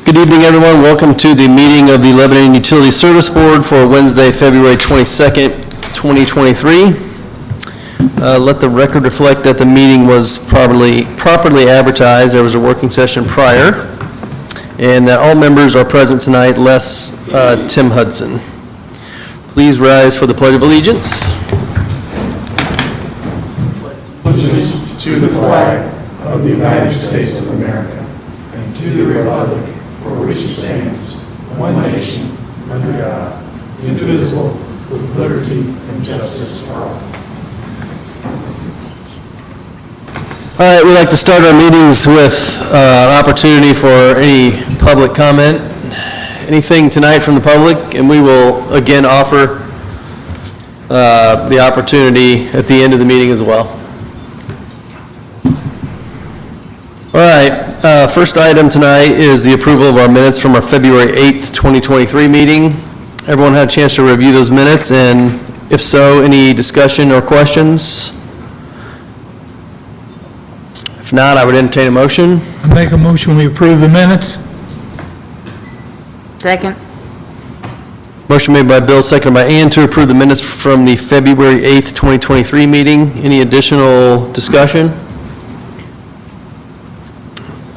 Good evening, everyone. Welcome to the meeting of the Lebanon Utility Service Board for Wednesday, February 22nd, 2023. Let the record reflect that the meeting was properly advertised. There was a working session prior, and that all members are present tonight, less Tim Hudson. Please rise for the Pledge of Allegiance. Allegiance to the flag of the United States of America and to the republic for which it stands, one nation, under God, indivisible, with liberty and justice for all. All right, we'd like to start our meetings with an opportunity for any public comment. Anything tonight from the public, and we will again offer the opportunity at the end of the meeting as well. All right, first item tonight is the approval of our minutes from our February 8th, 2023 meeting. Everyone had a chance to review those minutes, and if so, any discussion or questions? If not, I would entertain a motion. I make a motion we approve the minutes. Second. Motion made by Bill, seconded by Ann to approve the minutes from the February 8th, 2023 meeting. Any additional discussion?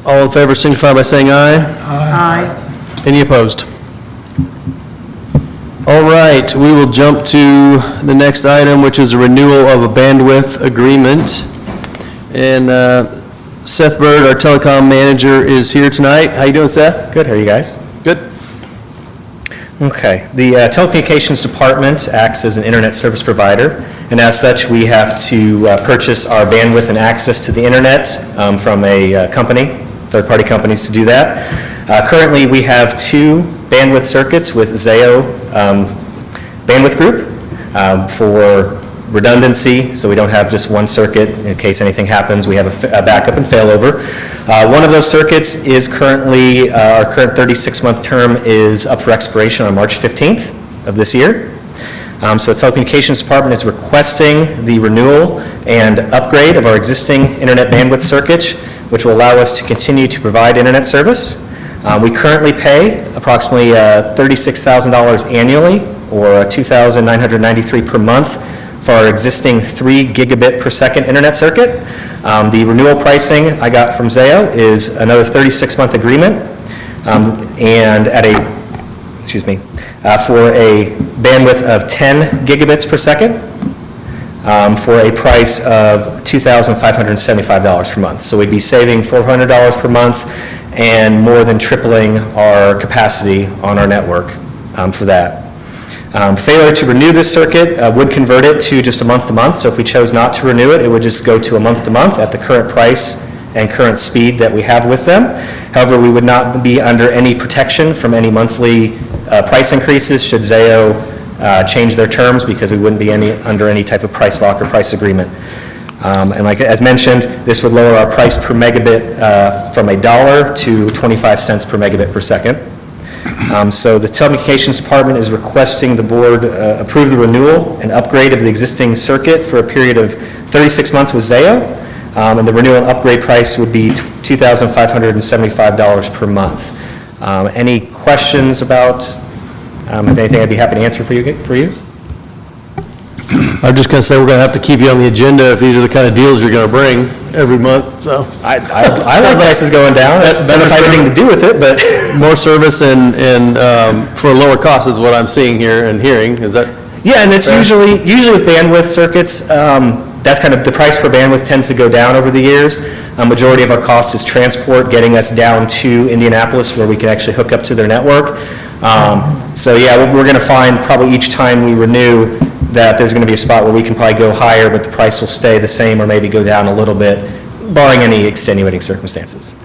All in favor signify by saying aye. Aye. Any opposed? All right, we will jump to the next item, which is a renewal of a bandwidth agreement. And Seth Bird, our telecom manager, is here tonight. How you doing, Seth? Good, how are you guys? Good. Okay, the telecommunications department acts as an internet service provider, and as such, we have to purchase our bandwidth and access to the internet from a company, third-party companies to do that. Currently, we have 2 bandwidth circuits with Zayo Bandwidth Group for redundancy, so we don't have just one circuit. In case anything happens, we have a backup and failover. One of those circuits is currently, our current 36-month term is up for expiration on March 15th of this year. So the telecommunications department is requesting the renewal and upgrade of our existing internet bandwidth circuit, which will allow us to continue to provide internet service. We currently pay approximately $36,000 annually, or $2,993 per month, for our existing 3 gigabit per second internet circuit. The renewal pricing I got from Zayo is another 36-month agreement, and at for a bandwidth of 10 gigabits per second, for a price of $2,575 per month. So we'd be saving $400 per month and more than tripling our capacity on our network for that. Failure to renew this circuit would convert it to just a month-to-month, so if we chose not to renew it, it would just go to a month-to-month at the current price and current speed that we have with them. However, we would not be under any protection from any monthly price increases should Zayo change their terms, because we wouldn't be under any type of price lock or price agreement. And as mentioned, this would lower our price per megabit from $1 to 25 cents per megabit per second. So the telecommunications department is requesting the board approve the renewal and upgrade of the existing circuit for a period of 36 months with Zayo, and the renewal and upgrade price would be $2,575 per month. Any questions about anything? I'd be happy to answer for you. I'm just going to say we're going to have to keep you on the agenda if these are the kind of deals you're going to bring every month. So I like prices going down. I don't have anything to do with it, but more service and for a lower cost is what I'm seeing here and hearing. Is that? Yeah, and it's fair? usually with bandwidth circuits. That's kind of the price per bandwidth tends to go down over the years. A majority of our cost is transport, getting us down to Indianapolis where we can actually hook up to their network. So yeah, we're going to find probably each time we renew that there's going to be a spot where we can probably go higher, but the price will stay the same or maybe go down a little bit, barring any extenuating circumstances.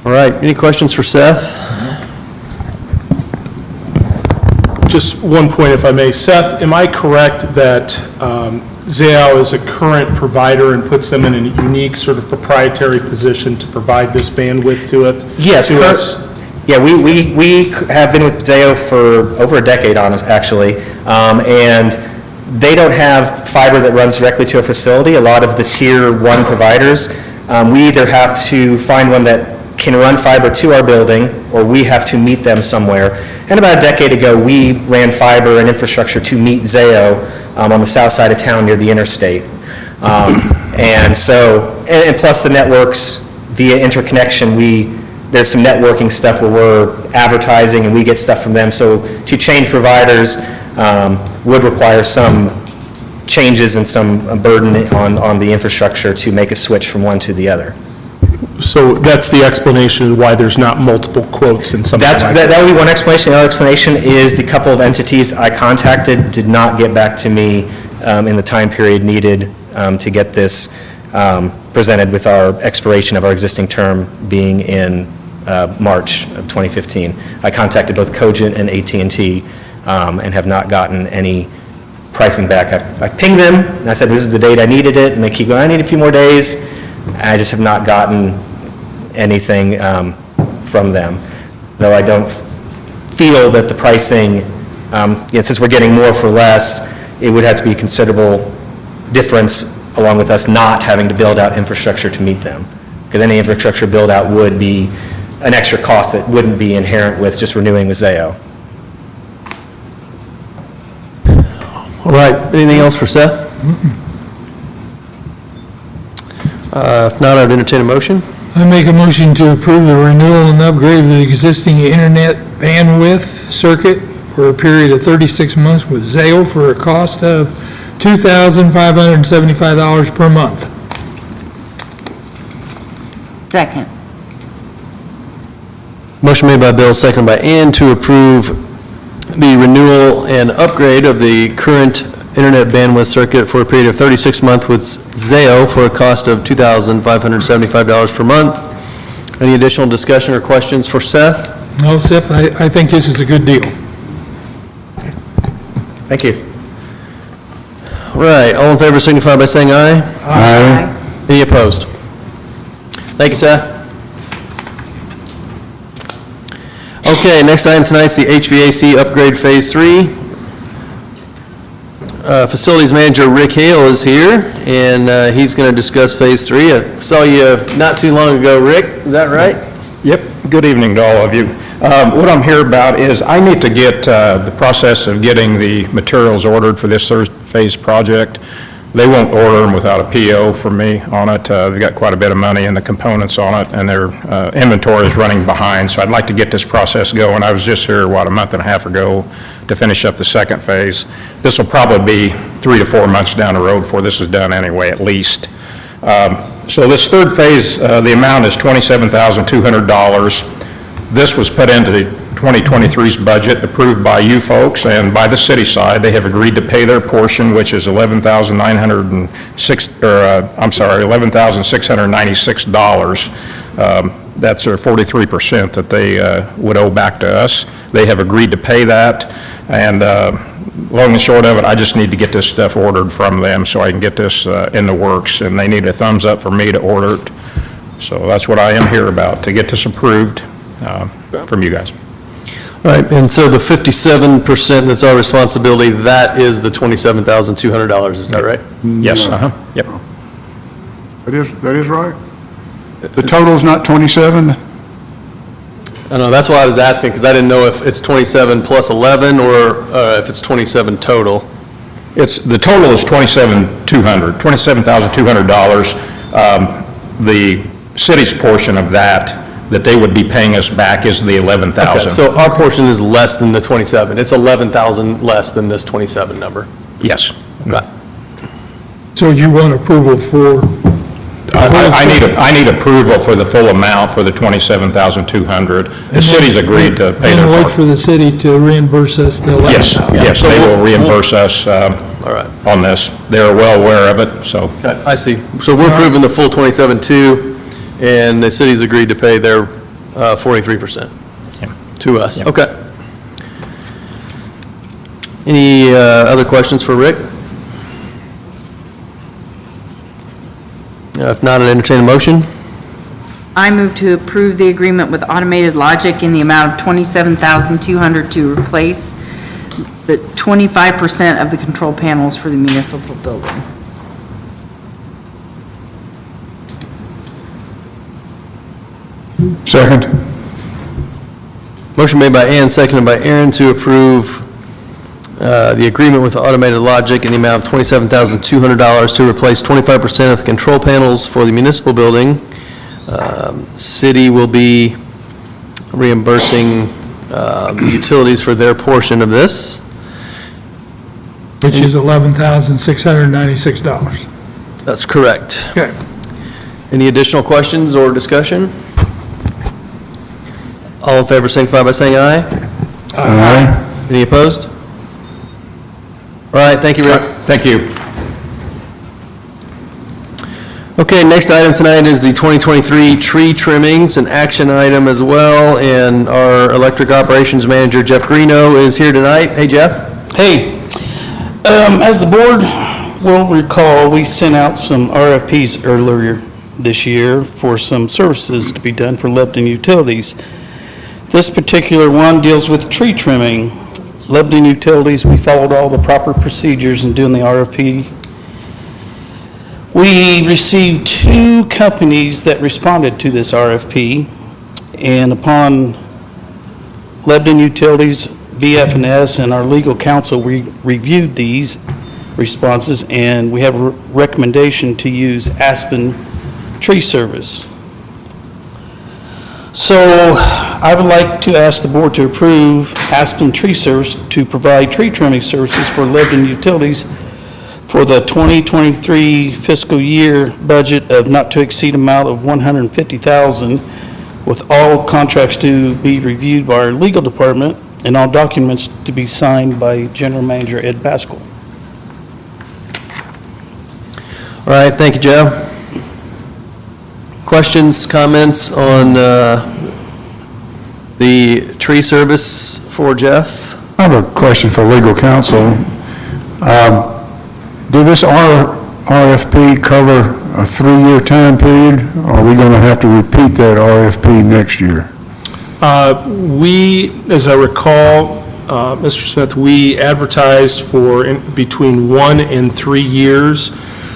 All right, any questions for Seth? Just one point, if I may. Seth, am I correct that Zayo is a current provider and puts them in a unique sort of proprietary position to provide this bandwidth to it? Yes. To us? Yeah, we have been with Zayo for over a decade, actually, and they don't have fiber that runs directly to a facility. A lot of the tier 1 providers, we either have to find one that can run fiber to our building, or we have to meet them somewhere. And about a decade ago, we ran fiber and infrastructure to meet Zayo on the south side of town near the interstate. And so, and plus the networks via interconnection, there's some networking stuff where we're advertising and we get stuff from them. So to change providers would require some changes and some burden on the infrastructure to make a switch from one to the other. So that's the explanation of why there's not multiple quotes in something like that? That would be one explanation. The other explanation is the couple of entities I contacted did not get back to me in the time period needed to get this presented, with our expiration of our existing term being in March of 2015. I contacted both Cogent and AT&T and have not gotten any pricing back. I've pinged them, and I said, this is the date I needed it, and they keep going, I need a few more days. I just have not gotten anything from them, though I don't feel that the pricing, since we're getting more for less, it would have to be a considerable difference, along with us not having to build out infrastructure to meet them. Because any infrastructure build out would be an extra cost that wouldn't be inherent with just renewing with Zayo. All right, anything else for Seth? If not, I'd entertain a motion. I make a motion to approve the renewal and upgrade of the existing internet bandwidth circuit for a period of 36 months with Zayo for a cost of $2,575 per month. Second. Motion made by Bill, seconded by Ann, to approve the renewal and upgrade of the current internet bandwidth circuit for a period of 36 months with Zayo for a cost of $2,575 per month. Any additional discussion or questions for Seth? No, Seth, I think this is a good deal. Thank you. All right, all in favor signify by saying aye. Aye. Any opposed? Thank you, Seth. Okay, next item tonight is the HVAC upgrade Phase 3. Facilities Manager Rick Hale is here, and he's going to discuss Phase 3. I saw you not too long ago, Rick, is that right? Yep, good evening to all of you. What I'm here about is I need to get the process of getting the materials ordered for this third phase project. They won't order them without a PO from me on it. They've got quite a bit of money in the components on it, and their inventory is running behind, so I'd like to get this process going. I was just here, a month and a half ago to finish up the second phase. This will probably be 3 to 4 months down the road before this is done anyway, at least. So this third phase, the amount is $27,200. This was put into the 2023's budget, approved by you folks and by the city side. They have agreed to pay their portion, which is $11,696. That's their 43% that they would owe back to us. They have agreed to pay that, and long and short of it, I just need to get this stuff ordered from them so I can get this in the works, and they need a thumbs up for me to order it. So that's what I am here about, to get this approved from you guys. All right, and so the 57% that's our responsibility, that is the $27,200, is that right? Yes, yep. That is right? The total's not 27? I know, that's why I was asking, because I didn't know if it's 27 plus 11, or if it's 27 total. The total is $27,200. The city's portion of that they would be paying us back is the $11,000. Okay, so our portion is less than the 27. It's 11,000 less than this 27 number. Yes. Okay. So you want approval for? I need approval for the full amount for the $27,200. The city's agreed to pay their And wait part. for the city to reimburse us the $11,000. Yes, they will reimburse us All right. on this. They're well aware of it, so. Okay, I see. So we're approving the full 27.2, and the city's agreed to pay their 43% to us. Yeah. Okay. Any other questions for Rick? If not, I'd entertain a motion. I move to approve the agreement with Automated Logic in the amount of $27,200 to replace the 25% of the control panels for the municipal building. Second. Motion made by Ann, seconded by Aaron to approve the agreement with Automated Logic in the amount of $27,200 to replace 25% of the control panels for the municipal building. City will be reimbursing the utilities for their portion of this. Which is $11,696. That's correct. Okay. Any additional questions or discussion? All in favor signify by saying aye. Aye. Any opposed? All right, thank you, Rick. Thank you. Okay, next item tonight is the 2023 tree trimmings, an action item as well, and our electric operations manager, Jeff Greeno, is here tonight. Hey, Jeff. Hey, as the board will recall, we sent out some RFPs earlier this year for some services to be done for Lebanon Utilities. This particular one deals with tree trimming. Lebanon Utilities, we followed all the proper procedures in doing the RFP. We received 2 companies that responded to this RFP, and upon Lebanon Utilities, BF&S, and our legal counsel, we reviewed these responses, and we have a recommendation to use Aspen Tree Service. So I would like to ask the board to approve Aspen Tree Service to provide tree trimming services for Lebanon Utilities for the 2023 fiscal year budget of not to exceed amount of $150,000, with all contracts to be reviewed by our legal department and all documents to be signed by General Manager Ed Pascal. All right, thank you, Joe. Questions, comments on the tree service for Jeff? I have a question for legal counsel. Do this RFP cover a 3-year time period, or are we going to have to repeat that RFP next year? We, as I recall, Mr. Smith, we advertised for between 1 and 3 years,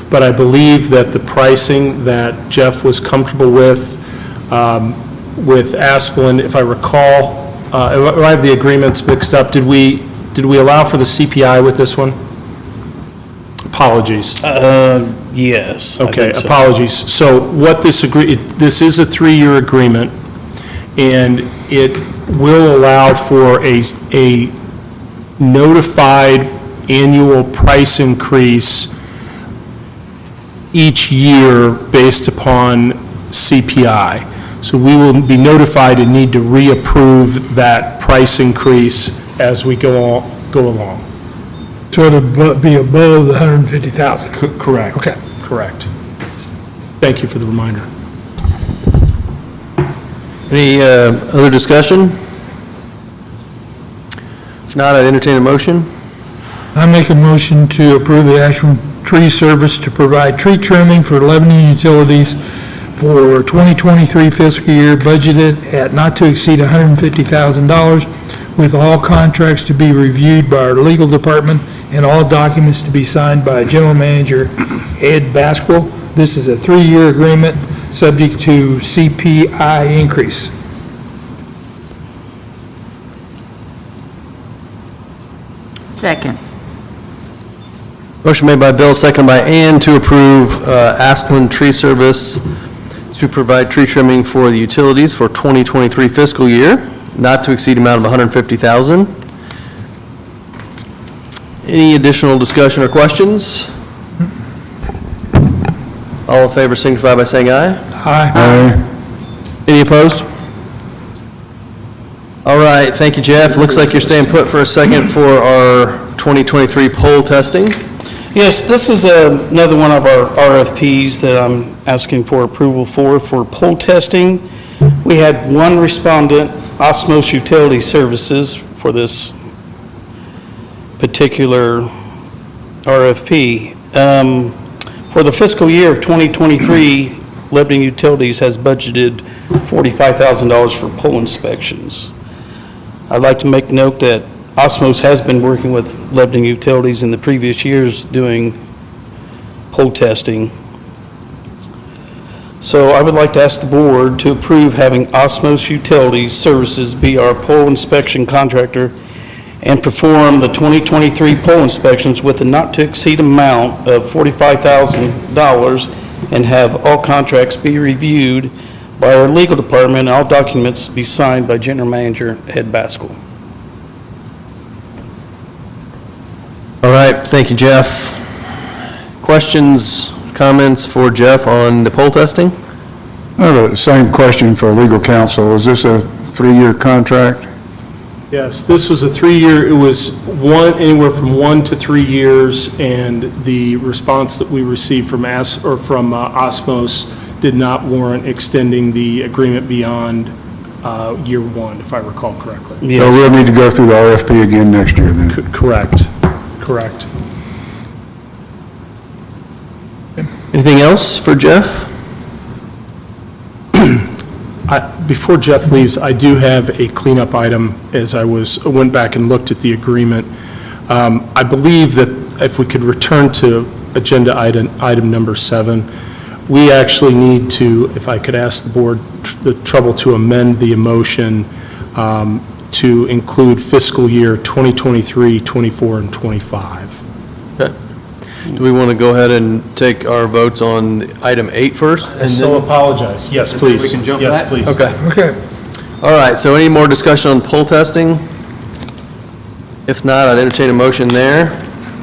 but I believe that the pricing that Jeff was comfortable with Asplin, if I recall, I have the agreements mixed up. Did we allow for the CPI with this one? Apologies. Yes. I Okay, think so. apologies. So what this is a 3-year agreement, and it will allow for a notified annual price increase each year based upon CPI. So we will be notified and need to reapprove that price increase as we go along. So it'll be above the 150,000? Correct. Okay. Correct. Thank you for the reminder. Any other discussion? If not, I'd entertain a motion. I make a motion to approve the Ashland Tree Service to provide tree trimming for Lebanon Utilities for 2023 fiscal year budgeted at not to exceed $150,000, with all contracts to be reviewed by our legal department and all documents to be signed by General Manager Ed Pascal. This is a 3-year agreement, subject to CPI increase. Second. Motion made by Bill, seconded by Ann to approve Asplin Tree Service to provide tree trimming for the utilities for 2023 fiscal year, not to exceed amount of $150,000. Any additional discussion or questions? All in favor signify by saying aye. Aye. Any opposed? All right, thank you, Jeff. Looks like you're staying put for a second for our 2023 poll testing. Yes, this is another one of our RFPs that I'm asking for approval for poll testing. We had one respondent, Osmos Utility Services, for this particular RFP. For the fiscal year of 2023, Lebanon Utilities has budgeted $45,000 for poll inspections. I'd like to make note that Osmos has been working with Lebanon Utilities in the previous years doing poll testing. So I would like to ask the board to approve having Osmos Utilities Services be our pole inspection contractor and perform the 2023 pole inspections with a not-to-exceed amount of $45,000 and have all contracts be reviewed by our legal department and all documents be signed by General Manager Ed Baskell. All right, thank you, Jeff. Questions, comments for Jeff on the poll testing? I have the same question for legal counsel. Is this a 3-year contract? Yes, this was a 3-year, it was anywhere from 1 to 3 years, and the response that we received from Osmos did not warrant extending the agreement beyond year 1, if I recall correctly. So we'll need to go through the RFP again next year then? Correct, correct. Anything else for Jeff? Before Jeff leaves, I do have a cleanup item as I went back and looked at the agreement. I believe that if we could return to agenda item number 7, we actually need to, if I could ask the board the trouble to amend the motion to include fiscal year 2023, 24, and 25. Okay. Do we want to go ahead and take our votes on item 8 first? I so apologize. Yes, please. We can jump Yes, back? please. Okay. Okay. All right, so any more discussion on poll testing? If not, I'd entertain a motion there.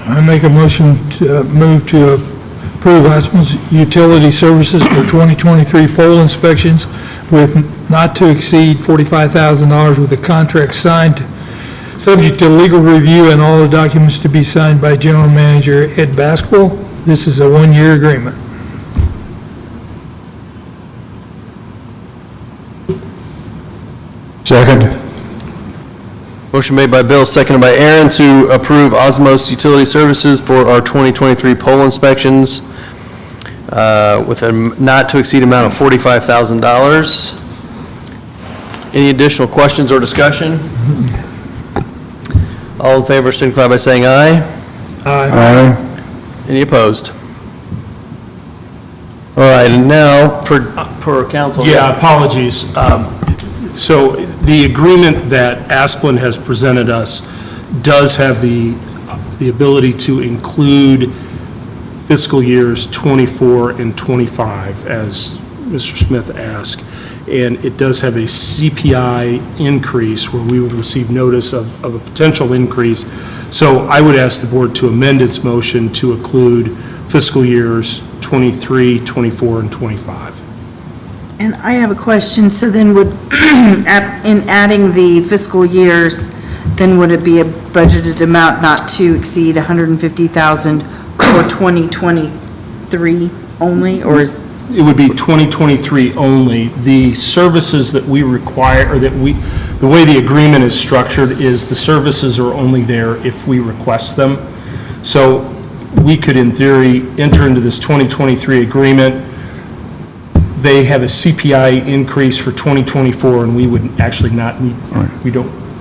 I make a motion to move to approve Osmos Utility Services for 2023 pole inspections with not to exceed $45,000 with a contract signed, subject to legal review and all the documents to be signed by General Manager Ed Baskell. This is a 1-year agreement. Second? Motion made by Bill, seconded by Aaron to approve Osmos Utility Services for our 2023 pole inspections with a not-to-exceed amount of $45,000. Any additional questions or discussion? All in favor signify by saying aye. Aye. Any opposed? All right, and now, per council. Yeah, apologies. So the agreement that Asplin has presented us does have the ability to include fiscal years 24 and 25, as Mr. Smith asked. And it does have a CPI increase where we would receive notice of a potential increase. So I would ask the board to amend its motion to include fiscal years 23, 24, and 25. And I have a question, so then would, in adding the fiscal years, then would it be a budgeted amount not to exceed $150,000 for 2023 only, or is? It would be 2023 only. The services that we require, or the way the agreement is structured is the services are only there if we request them. So we could, in theory, enter into this 2023 agreement. They have a CPI increase for 2024, and we would actually not need,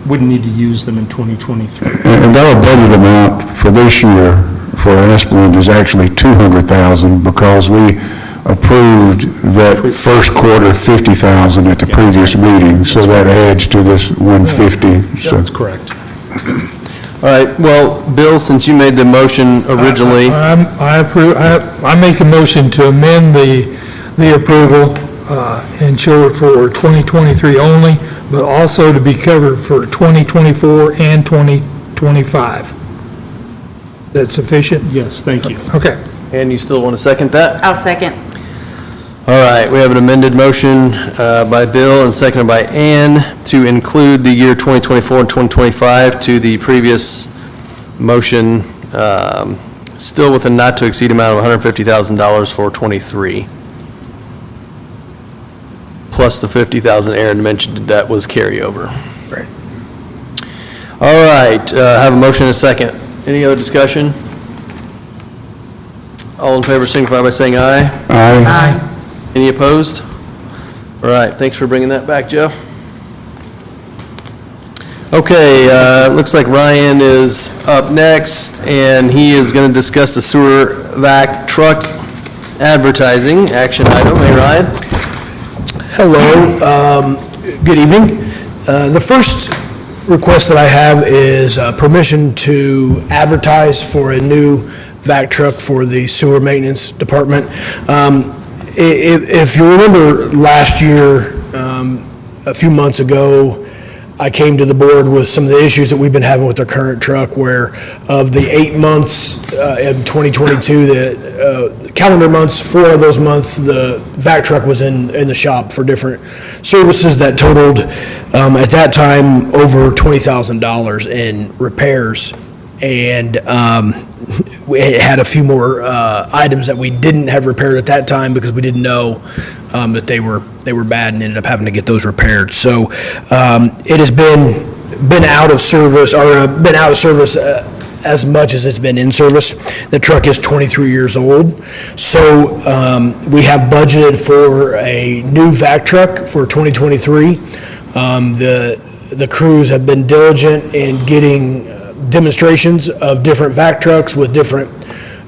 wouldn't need to use them in 2023. And our budget amount for this year for Asplin is actually $200,000 because we approved that first quarter 50,000 at the previous meeting, so that adds to this 150. So That's correct. All right, well, Bill, since you made the motion originally, I approve, I make a motion to amend the approval and show it for 2023 only, but also to be covered for 2024 and 2025. That's sufficient? Yes, thank you. Okay. and you still want to second that? I'll second. All right, we have an amended motion by Bill and seconded by Ann to include the year 2024 and 2025 to the previous motion, still with a not-to-exceed amount of $150,000 for '23, plus the $50,000 Aaron mentioned that was carryover. Right. All right, have a motion and a second. Any other discussion? All in favor signify by saying aye. Aye. Any opposed? All right, thanks for bringing that back, Jeff. Okay, looks like Ryan is up next, and he is going to discuss the sewer vac truck advertising, action item. Hey, Ryan? Hello, good evening. The first request that I have is permission to advertise for a new vac truck for the sewer maintenance department. If you remember last year, a few months ago, I came to the board with some of the issues that we've been having with our current truck, where of the 8 months in 2022, the calendar months, 4 of those months, the vac truck was in the shop for different services that totaled, at that time, over $20,000 in repairs. And we had a few more items that we didn't have repaired at that time because we didn't know that they were bad, and ended up having to get those repaired. So it has been out of service, or been out of service as much as it's been in service. The truck is 23 years old. So we have budgeted for a new vac truck for 2023. The crews have been diligent in getting demonstrations of different vac trucks with different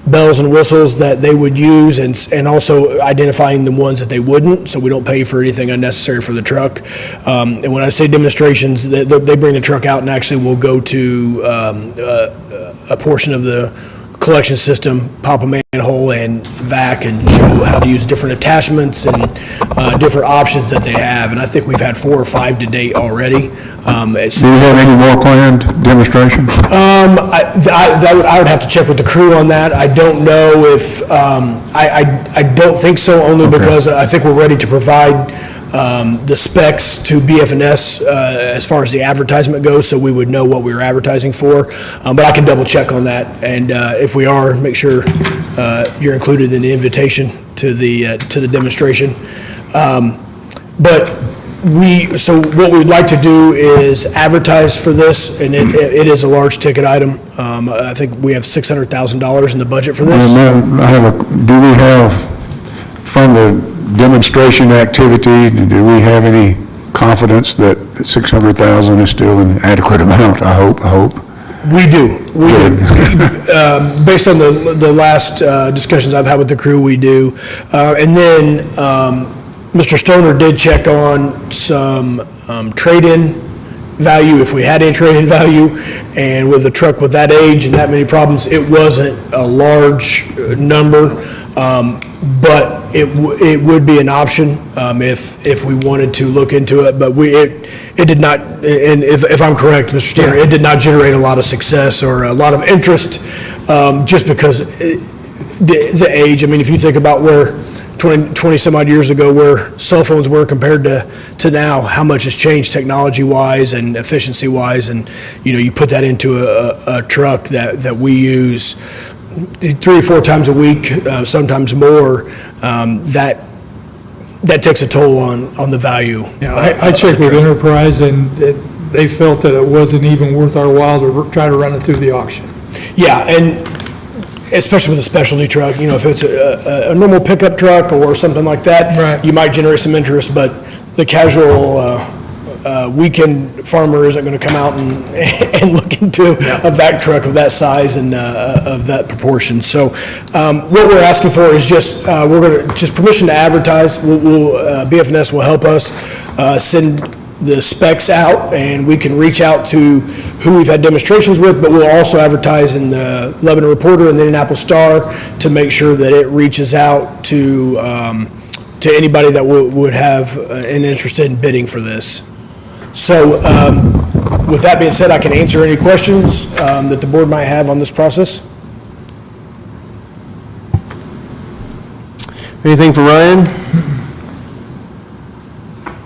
bells and whistles that they would use, and also identifying the ones that they wouldn't, so we don't pay for anything unnecessary for the truck. And when I say demonstrations, they bring the truck out and actually will go to a portion of the collection system, pop a manhole and vac, and show how to use different attachments and different options that they have. And I think we've had 4 or 5 to date already. Do you have any more planned demonstrations? I would have to check with the crew on that. I don't know if, I don't think so, only because I think we're ready to provide the specs to BF&S as far as the advertisement goes, so we would know what we were advertising for. But I can double check on that, and if we are, make sure you're included in the invitation to the demonstration. But so what we'd like to do is advertise for this, and it is a large ticket item. I think we have $600,000 in the budget for this. Do we have, from the demonstration activity, do we have any confidence that 600,000 is still an adequate amount? I hope. We do. Based on the last discussions I've had with the crew, we do. And then Mr. Stoner did check on some trade-in value, if we had any trade-in value, and with a truck with that age and that many problems, it wasn't a large number, but it would be an option if we wanted to look into it. But it did not, and if I'm correct, Mr. Stoner, it did not generate a lot of success or a lot of interest, just because the age. I mean, if you think about where 20 some odd years ago, where cell phones were compared to now, how much has changed technology-wise and efficiency-wise, and you put that into a truck that we use 3 or 4 times a week, sometimes more, that takes a toll on the value. Yeah, I checked with Enterprise, and they felt that it wasn't even worth our while to try to run it through the auction. Yeah, and especially with a specialty truck, if it's a normal pickup truck or something like that, Right. You might generate some interest, but the casual weekend farmer isn't going to come out and look into a vac truck of that size and of that proportion. So what we're asking for is just permission to advertise. BF&S will help us send the specs out, and we can reach out to who we've had demonstrations with, but we'll also advertise in the Lebanon Reporter and the Indianapolis Star to make sure that it reaches out to anybody that would have an interest in bidding for this. So with that being said, I can answer any questions that the board might have on this process. Anything for Ryan?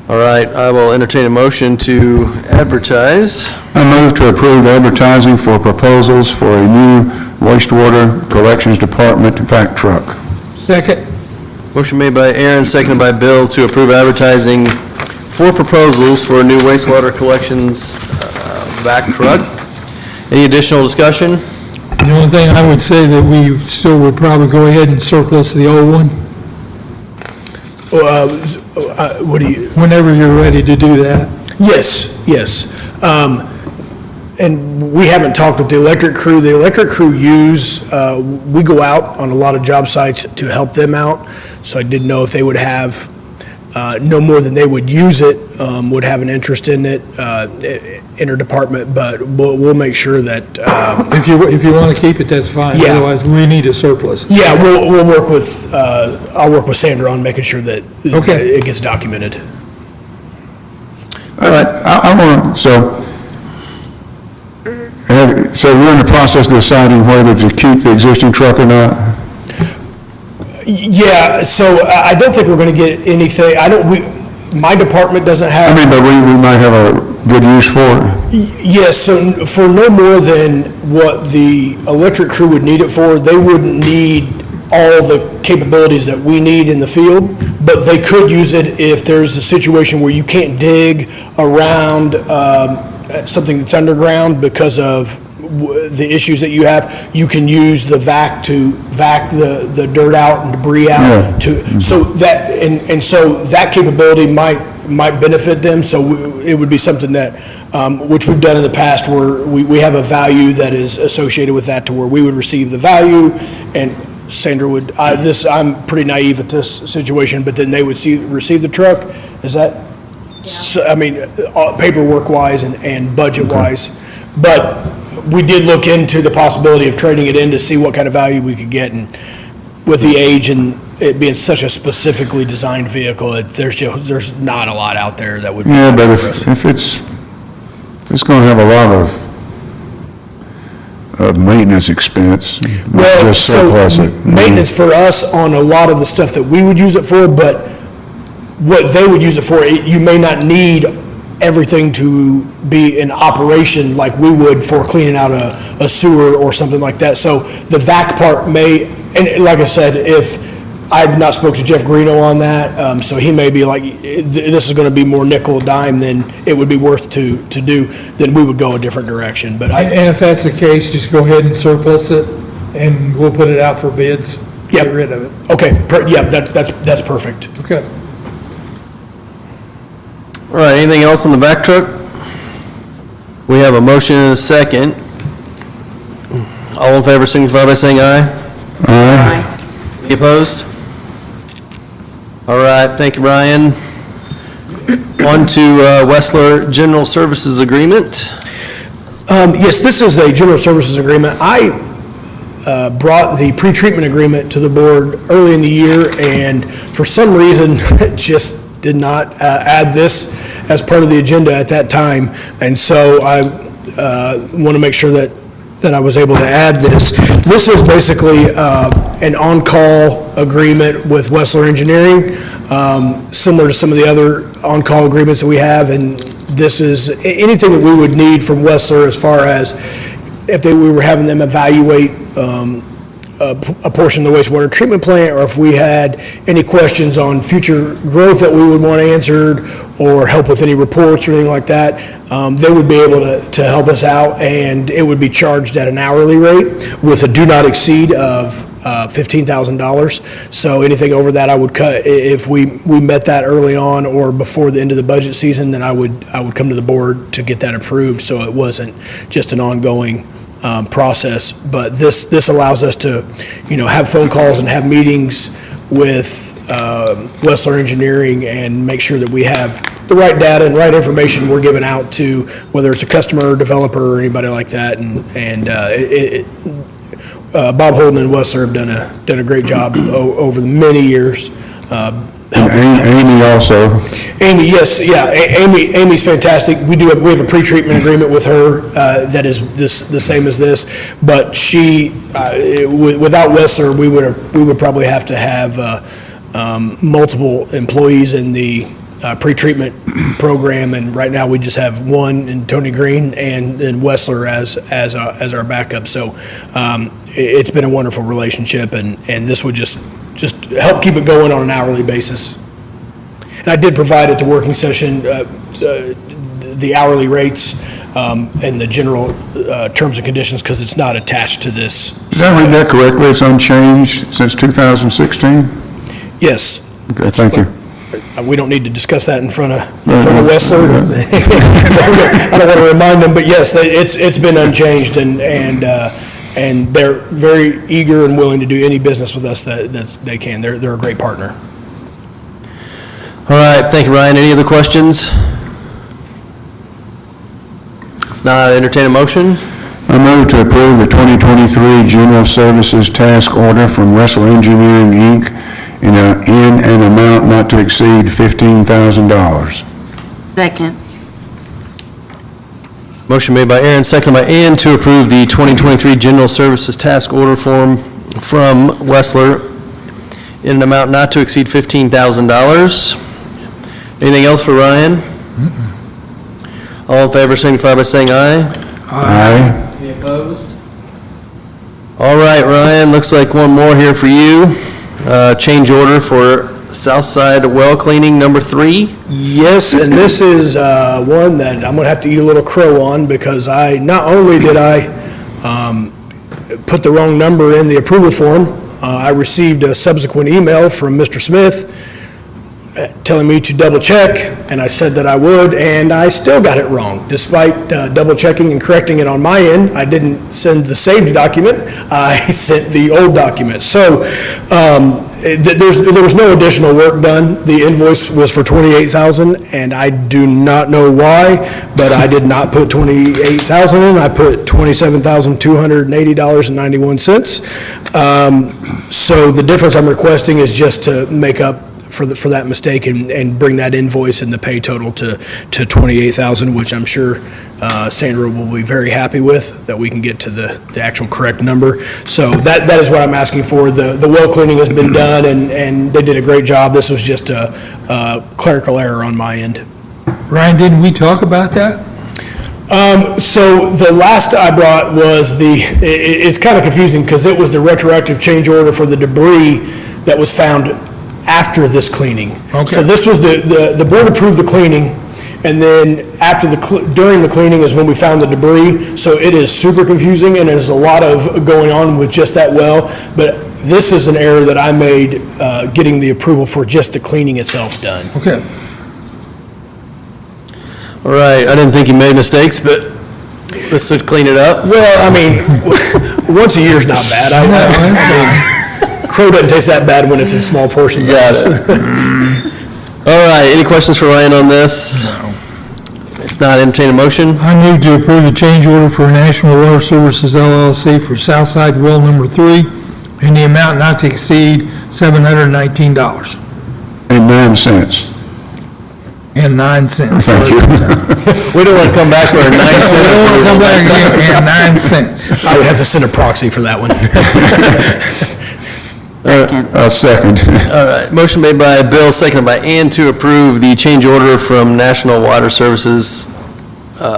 All right, I will entertain a motion to advertise. I move to approve advertising for proposals for a new wastewater collections department vac truck. Second. Motion made by Aaron, seconded by Bill to approve advertising for proposals for a new wastewater collections vac truck. Any additional discussion? The only thing I would say that we still would probably go ahead and surplus the old one, What do you? whenever you're ready to do that. Yes. and we haven't talked with the electric crew. The electric crew we go out on a lot of job sites to help them out. So I didn't know if they would have, no more than they would use it, would have an interest in it, interdepartment, but we'll make sure that, If you want to keep it, that's fine. Yeah. Otherwise, we need a surplus. yeah, we'll work with, I'll work with Sandra on making sure that Okay. it gets documented. All right, I want, so we're in the process of deciding whether to keep the existing truck or not? Yeah, so I don't think we're going to get anything, my department doesn't I have. mean, but we might have a good use for it. Yes, so for no more than what the electric crew would need it for, they wouldn't need all the capabilities that we need in the field, but they could use it if there's a situation where you can't dig around something that's underground because of the issues that you have. You can use the vac to vac the dirt out and debris out. Yeah. So that, and so that capability might benefit them, so it would be something that, which we've done in the past, where we have a value that is associated with that, to where we would receive the value, and Sandra would, I'm pretty naive at this situation, but then they would receive the truck. Is that, so, I mean, paperwork-wise and budget-wise. But we did look into the possibility of trading it in to see what kind of value we could get, and with the age and it being such a specifically designed vehicle, there's not a lot out there that would be. Yeah, but if it's going to have a lot of maintenance expense, Well, just so surplus it. maintenance for us on a lot of the stuff that we would use it for, but what they would use it for, you may not need everything to be in operation like we would for cleaning out a sewer or something like that. So the vac part may, and like I said, if I've not spoke to Jeff Greeno on that, so he may be like, this is going to be more nickel and dime than it would be worth to do, then we would go a different direction. But And if that's the case, just go ahead and surplus it, and we'll put it out for bids. Yep. Get rid of it. Okay, yeah, that's perfect. Okay. All right, anything else on the back truck? We have a motion and a second. All in favor, signify by saying aye. Aye. Any opposed? All right, thank you, Ryan. On to Wessler General Services Agreement. Yes, this is a general services agreement. I brought the pretreatment agreement to the board early in the year, and for some reason, just did not add this as part of the agenda at that time. And so I want to make sure that I was able to add this. This is basically an on-call agreement with Wessler Engineering, similar to some of the other on-call agreements that we have. And this is anything that we would need from Wessler as far as if we were having them evaluate a portion of the wastewater treatment plant, or if we had any questions on future growth that we would want answered, or help with any reports or anything like that, they would be able to help us out, and it would be charged at an hourly rate with a do not exceed of $15,000. So anything over that I would cut. If we met that early on or before the end of the budget season, then I would come to the board to get that approved, so it wasn't just an ongoing process. But this allows us to, have phone calls and have meetings with Wessler Engineering and make sure that we have the right data and right information we're giving out to, whether it's a customer or developer or anybody like that. And Bob Holden and Wessler have done a great job over the many years. Amy also. Amy, yes, yeah, Amy's fantastic. We have a pre-treatment agreement with her that is the same as this, but she, without Wessler, we would probably have to have multiple employees in the pre-treatment program, and right now we just have one in Tony Green and Wessler as our backup. So it's been a wonderful relationship, and this would just help keep it going on an hourly basis. And I did provide at the working session the hourly rates and the general terms and conditions, because it's not attached to this. Did I read that correctly? It's unchanged since 2016? Yes. Okay, thank you. We don't need to discuss that in front of Westler. I don't want to remind them, but yes, it's been unchanged, and they're very eager and willing to do any business with us that they can. They're a great partner. All right, thank you, Ryan. Any other questions? If not, entertain a motion. I move to approve the 2023 General Services Task Order from Russell Engineering, Inc. in an amount not to exceed $15,000. Second. Motion made by Aaron, seconded by Ann to approve the 2023 General Services Task Order form from Westler in an amount not to exceed $15,000. Anything else for Ryan? All in favor signify by saying aye. Aye. Any opposed? All right, Ryan, looks like one more here for you. Change order for South Side Well Cleaning number 3. Yes, and this is one that I'm going to have to eat a little crow on, because not only did I put the wrong number in the approval form, I received a subsequent email from Mr. Smith telling me to double check, and I said that I would, and I still got it wrong. Despite double checking and correcting it on my end, I didn't send the saved document, I sent the old document. So there was no additional work done. The invoice was for $28,000, and I do not know why, but I did not put $28,000 in. I put $27,280.91. So the difference I'm requesting is just to make up for that mistake and bring that invoice and the pay total to $28,000, which I'm sure Sandra will be very happy with, that we can get to the actual correct number. So that is what I'm asking for. The well cleaning has been done, and they did a great job. This was just a clerical error on my end. Ryan, didn't we talk about that? So the last I brought was it's kind of confusing, because it was the retroactive change order for the debris that was found after this cleaning. Okay. So this was the board approved the cleaning, and then during the cleaning is when we found the debris. So it is super confusing, and there's a lot of going on with just that well. But this is an error that I made getting the approval for just the cleaning itself done. Okay. All right, I didn't think you made mistakes, but this should clean it up. Well, I mean, once a year is not bad. I mean, crow doesn't taste that bad when it's in small portions. Yes. All right, any questions for Ryan on this? If not, entertain a motion. I move to approve the change order for National Water Services LLC for Southside Well Number 3 in the amount not to exceed $719.09. And 9 cents. Thank Thank you. We don't want to come back for a 9 cent. I don't want to come back again, and 9 cents. I would have to send a proxy for that one. I'll second. All right, motion made by Bill, seconded by Ann to approve the change order from National Water Services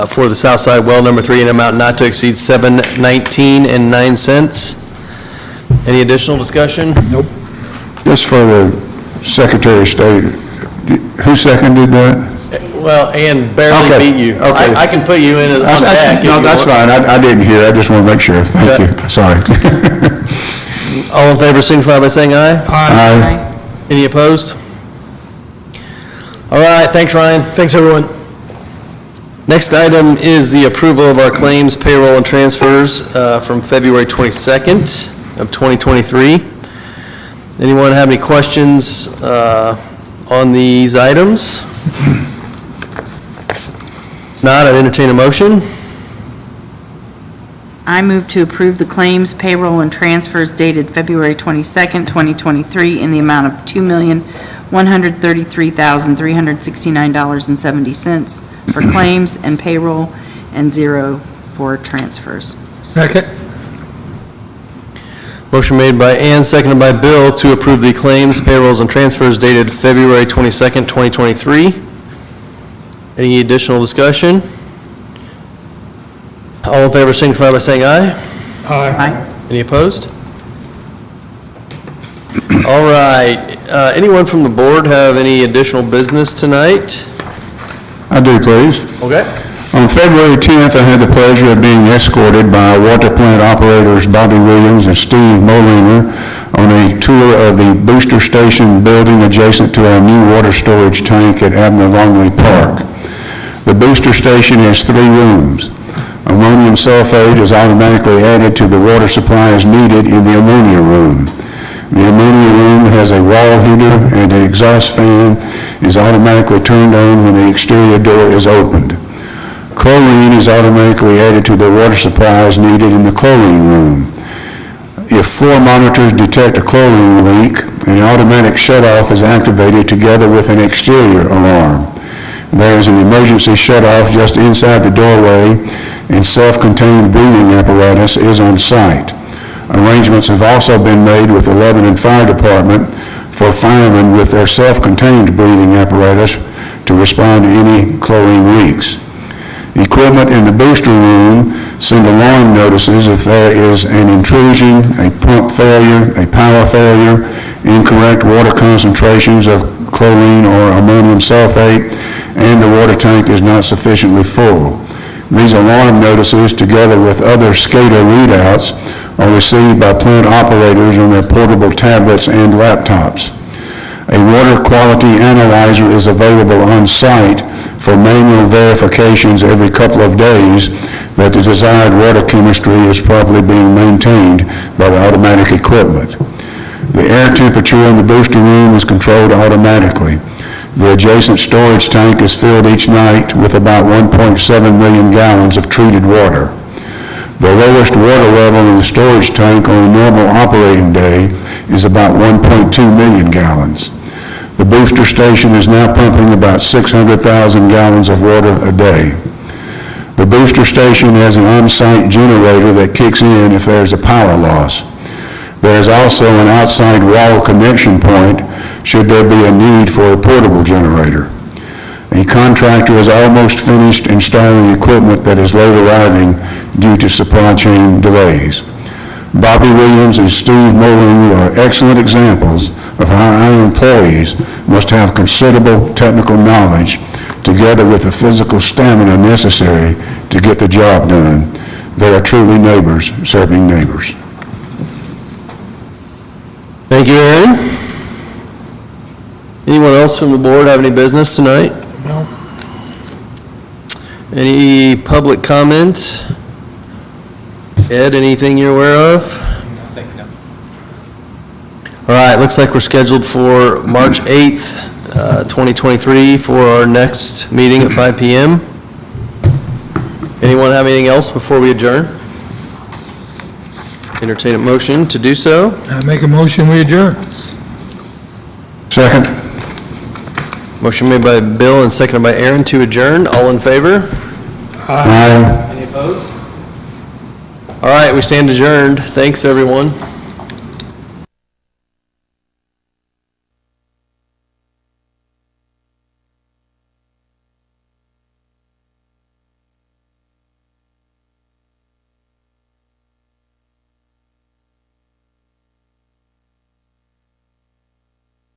for the Southside Well Number 3 in amount not to exceed $719.09. Any additional discussion? Nope. Just for the Secretary of State, who seconded that? Well, Ann barely Okay, beat you. okay. I can put you in on deck. No, that's fine. I didn't hear. I just want to make sure. Thank you. Sorry. All in favor signify by saying aye. Aye. Any opposed? All right, thanks, Ryan. Thanks, everyone. Next item is the approval of our claims, payroll, and transfers from February 22nd of 2023. Anyone have any questions on these items? Not, I'd entertain a motion. I move to approve the claims, payroll, and transfers dated February 22nd, 2023, in the amount of $2,133,369.70 for claims and payroll, and 0 for transfers. Second. Motion made by Ann, seconded by Bill to approve the claims, payrolls, and transfers dated February 22nd, 2023. Any additional discussion? All in favor signify by saying aye. Aye. Any opposed? All right, anyone from the board have any additional business tonight? I do, please. Okay. On February 10th, I had the pleasure of being escorted by water plant operators Bobby Williams and Steve Molinger on a tour of the booster station building adjacent to our new water storage tank at Abner Longley Park. The booster station has 3 rooms. Ammonium sulfate is automatically added to the water supply as needed in the ammonia room. The ammonia room has a wall heater, and an exhaust fan is automatically turned on when the exterior door is opened. Chlorine is automatically added to the water supply as needed in the chlorine room. If floor monitors detect a chlorine leak, an automatic shutoff is activated together with an exterior alarm. There is an emergency shutoff just inside the doorway, and self-contained breathing apparatus is on site. Arrangements have also been made with the Lebanon Fire Department for firemen with their self-contained breathing apparatus to respond to any chlorine leaks. Equipment in the booster room send alarm notices if there is an intrusion, a pump failure, a power failure, incorrect water concentrations of chlorine or ammonium sulfate, and the water tank is not sufficiently full. These alarm notices, together with other SCADA readouts, are received by plant operators on their portable tablets and laptops. A water quality analyzer is available on site for manual verifications every couple of days that the desired water chemistry is properly being maintained by the automatic equipment. The air temperature in the booster room is controlled automatically. The adjacent storage tank is filled each night with about 1.7 million gallons of treated water. The lowest water level in the storage tank on a normal operating day is about 1.2 million gallons. The booster station is now pumping about 600,000 gallons of water a day. The booster station has an on-site generator that kicks in if there is a power loss. There is also an outside wall connection point should there be a need for a portable generator. A contractor is almost finished installing equipment that is late arriving due to supply chain delays. Bobby Williams and Steve Moling are excellent examples of how our employees must have considerable technical knowledge together with the physical stamina necessary to get the job done. They are truly neighbors serving neighbors. Thank you, Aaron. Anyone else from the board have any business tonight? No. Any public comment? Ed, anything you're aware of? All right, looks like we're scheduled for March 8th, 2023 for our next meeting at 5 p.m. Anyone have anything else before we adjourn? Entertain a motion to do so. I make a motion, we adjourn. Second. Motion made by Bill and seconded by Aaron to adjourn. All in favor? Aye. Any opposed? All right, we stand adjourned. Thanks, everyone.